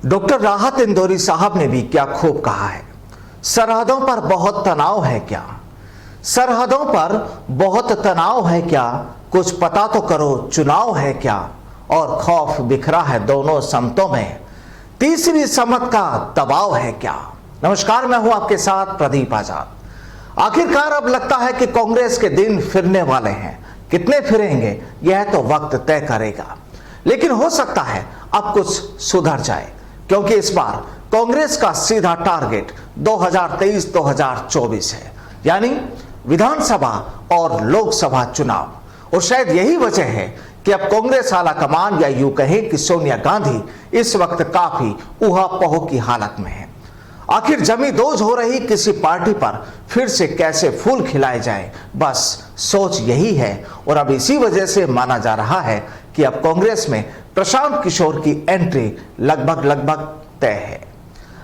Doctor राहत इंदौरी साहब ने भी क्या खूब कहा है। सरहदों पर बहुत तनाव है क्या, सरहदों पर बहुत तनाव है क्या, कुछ पता तो करो चुनाव है क्या, और खौफ बिखरा है दोनों समतों में, तीसरी समत का दबाव है क्या। नमस्कार, मैं हूं आपके साथ प्रदीप आजाद। आखिरकार अब लगता है कि कांग्रेस के दिन फिरने वाले हैं। कितने फिरेंगे यह तो वक्त तय करेगा, लेकिन हो सकता है अब कुछ सुधर जाए, क्योंकि इस बार कांग्रेस का सीधा टारगेट 2023-2024 है, यानी विधानसभा और लोकसभा चुनाव। और शायद यही वजह है कि अब कांग्रेस आलाकमान, या यूं कहें कि सोनिया गांधी, इस वक्त काफी ऊहापोह की हालत में है। आखिर जमी दोज हो रही किसी पार्टी पर फिर से कैसे फूल खिलाए जाए, बस सोच यही है। और अब इसी वजह से माना जा रहा है कि अब कांग्रेस में प्रशांत किशोर की एंट्री लगभग तय है।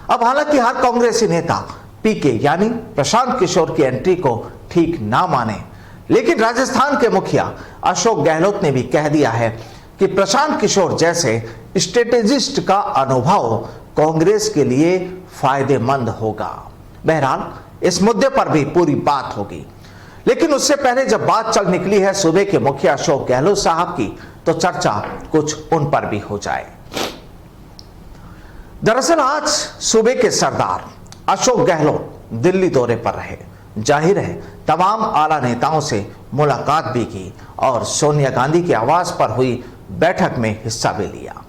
अब हालांकि हर कांग्रेसी नेता पीके यानी प्रशांत किशोर की एंट्री को ठीक ना माने, लेकिन राजस्थान के मुखिया अशोक गहलोत ने भी कह दिया है कि प्रशांत किशोर जैसे स्ट्रेटेजिस्ट का अनुभव कांग्रेस के लिए फायदेमंद होगा। बहरहाल इस मुद्दे पर भी पूरी बात होगी, लेकिन उससे पहले जब बात चल निकली है सूबे के मुखिया अशोक गहलोत साहब की, तो चर्चा कुछ उन पर भी हो जाए। दरअसल आज सूबे के सरदार अशोक गहलोत दिल्ली दौरे पर रहे। जाहिर है तमाम आला नेताओं से मुलाकात भी की और सोनिया गांधी के आवास पर हुई बैठक में हिस्सा भी लिया।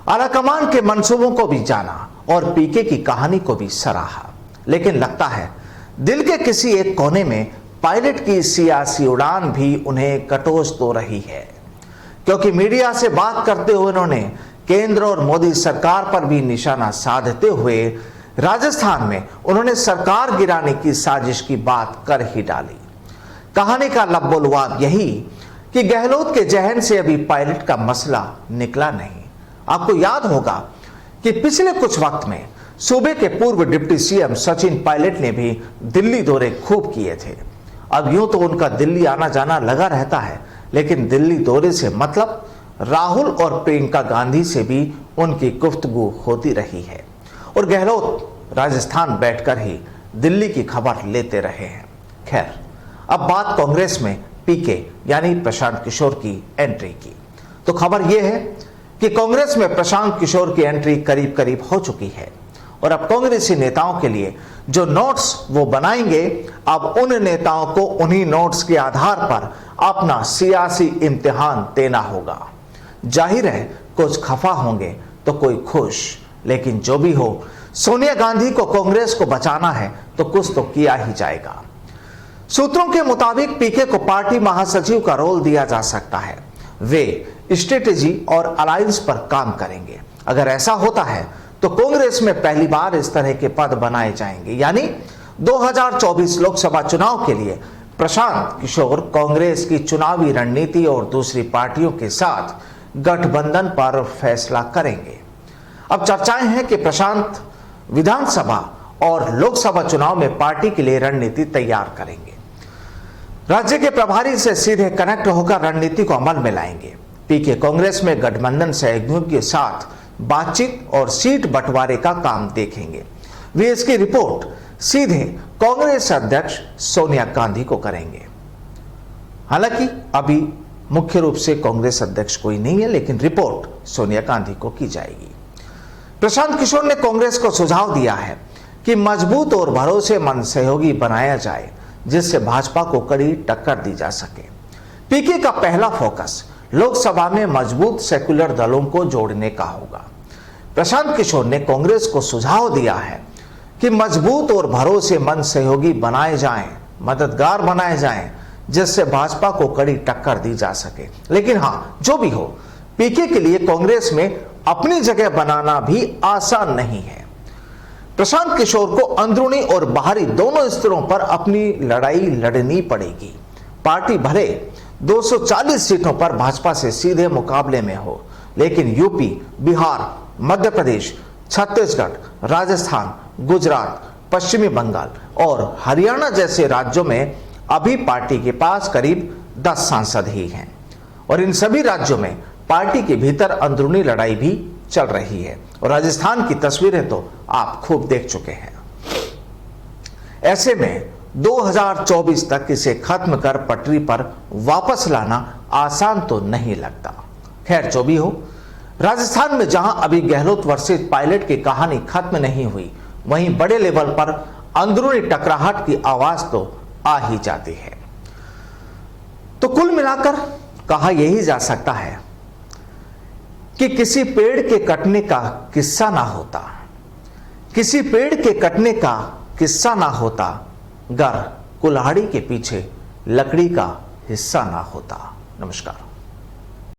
आलाकमान के मंसूबों को भी जाना और पीके की कहानी को भी सराहा, लेकिन लगता है दिल के किसी एक कोने में पायलट की सियासी उड़ान भी उन्हें कटोच तो रही है, क्योंकि मीडिया से बात करते हुए उन्होंने केंद्र और मोदी सरकार पर भी निशाना साधते हुए राजस्थान में उन्होंने सरकार गिराने की साजिश की बात कर ही डाली। कहानी का लब्बो-लुआब यही कि गहलोत के जहन से अभी पायलट का मसला निकला नहीं। आपको याद होगा कि पिछले कुछ वक्त में सूबे के पूर्व डिप्टी सीएम सचिन पायलट ने भी दिल्ली दौरे खूब किए थे। अब यूं तो उनका दिल्ली आना जाना लगा रहता है, लेकिन दिल्ली दौरे से मतलब राहुल और प्रियंका गांधी से भी उनकी गुफ्तगू होती रही है, और गहलोत राजस्थान बैठकर ही दिल्ली की खबर लेते रहे हैं। खैर, अब बात कांग्रेस में पीके यानी प्रशांत किशोर की एंट्री की, तो खबर यह है कि कांग्रेस में प्रशांत किशोर की एंट्री करीब हो चुकी है, और अब कांग्रेसी नेताओं के लिए जो नोट्स वो बनाएंगे, अब उन नेताओं को उन्हीं नोट्स के आधार पर अपना सियासी इम्तिहान देना होगा। जाहिर है कुछ खफा होंगे तो कोई खुश, लेकिन जो भी हो, सोनिया गांधी को कांग्रेस को बचाना है तो कुछ तो किया ही जाएगा। सूत्रों के मुताबिक पीके को पार्टी महासचिव का रोल दिया जा सकता है। वे स्ट्रेटेजी और अलायंस पर काम करेंगे। अगर ऐसा होता है तो कांग्रेस में पहली बार इस तरह के पद बनाए जाएंगे, यानी 2024 लोकसभा चुनाव के लिए प्रशांत किशोर कांग्रेस की चुनावी रणनीति और दूसरी पार्टियों के साथ गठबंधन पर फैसला करेंगे। अब चर्चाएं हैं कि प्रशांत विधानसभा और लोकसभा चुनाव में पार्टी के लिए रणनीति तैयार करेंगे। राज्य के प्रभारी से सीधे कनेक्ट होकर रणनीति को अमल में लाएंगे। पीके कांग्रेस में गठबंधन सहयोगियों के साथ बातचीत और सीट बंटवारे का काम देखेंगे। वे इसकी रिपोर्ट सीधे कांग्रेस अध्यक्ष सोनिया गांधी को करेंगे। हालांकि अभी मुख्य रूप से कांग्रेस अध्यक्ष कोई नहीं है, लेकिन रिपोर्ट सोनिया गांधी को की जाएगी। प्रशांत किशोर ने कांग्रेस को सुझाव दिया है कि मजबूत और भरोसेमंद सहयोगी बनाया जाए, जिससे भाजपा को कड़ी टक्कर दी जा सके। पीके का पहला फोकस लोकसभा में मजबूत सेक्युलर दलों को जोड़ने का होगा। प्रशांत किशोर ने कांग्रेस को सुझाव दिया है कि मजबूत और भरोसेमंद सहयोगी बनाए जाएं, मददगार बनाए जाएं, जिससे भाजपा को कड़ी टक्कर दी जा सके। लेकिन हां, जो भी हो, पीके के लिए कांग्रेस में अपनी जगह बनाना भी आसान नहीं है। प्रशांत किशोर को अंदरूनी और बाहरी दोनों स्तरों पर अपनी लड़ाई लड़नी पड़ेगी। पार्टी भले 240 सीटों पर भाजपा से सीधे मुकाबले में हो, लेकिन यूपी, बिहार, मध्य प्रदेश, छत्तीसगढ़, राजस्थान, गुजरात, पश्चिमी बंगाल और हरियाणा जैसे राज्यों में अभी पार्टी के पास करीब 10 सांसद ही हैं, और इन सभी राज्यों में पार्टी के भीतर अंदरूनी लड़ाई भी चल रही है। और राजस्थान की तस्वीरें तो आप खूब देख चुके हैं। ऐसे में 2024 तक इसे खत्म कर पटरी पर वापस लाना आसान तो नहीं लगता। खैर जो भी हो, राजस्थान में जहां अभी गहलोत वर्सेस पायलट की कहानी खत्म नहीं हुई, वहीं बड़े लेवल पर अंदरूनी टकराहट की आवाज तो आ ही जाती है। तो कुल मिलाकर कहा यही जा सकता है कि किसी पेड़ के कटने का किस्सा ना होता, किसी पेड़ के कटने का किस्सा ना होता, गर कुल्हाड़ी के पीछे लकड़ी का हिस्सा ना होता। नमस्कार।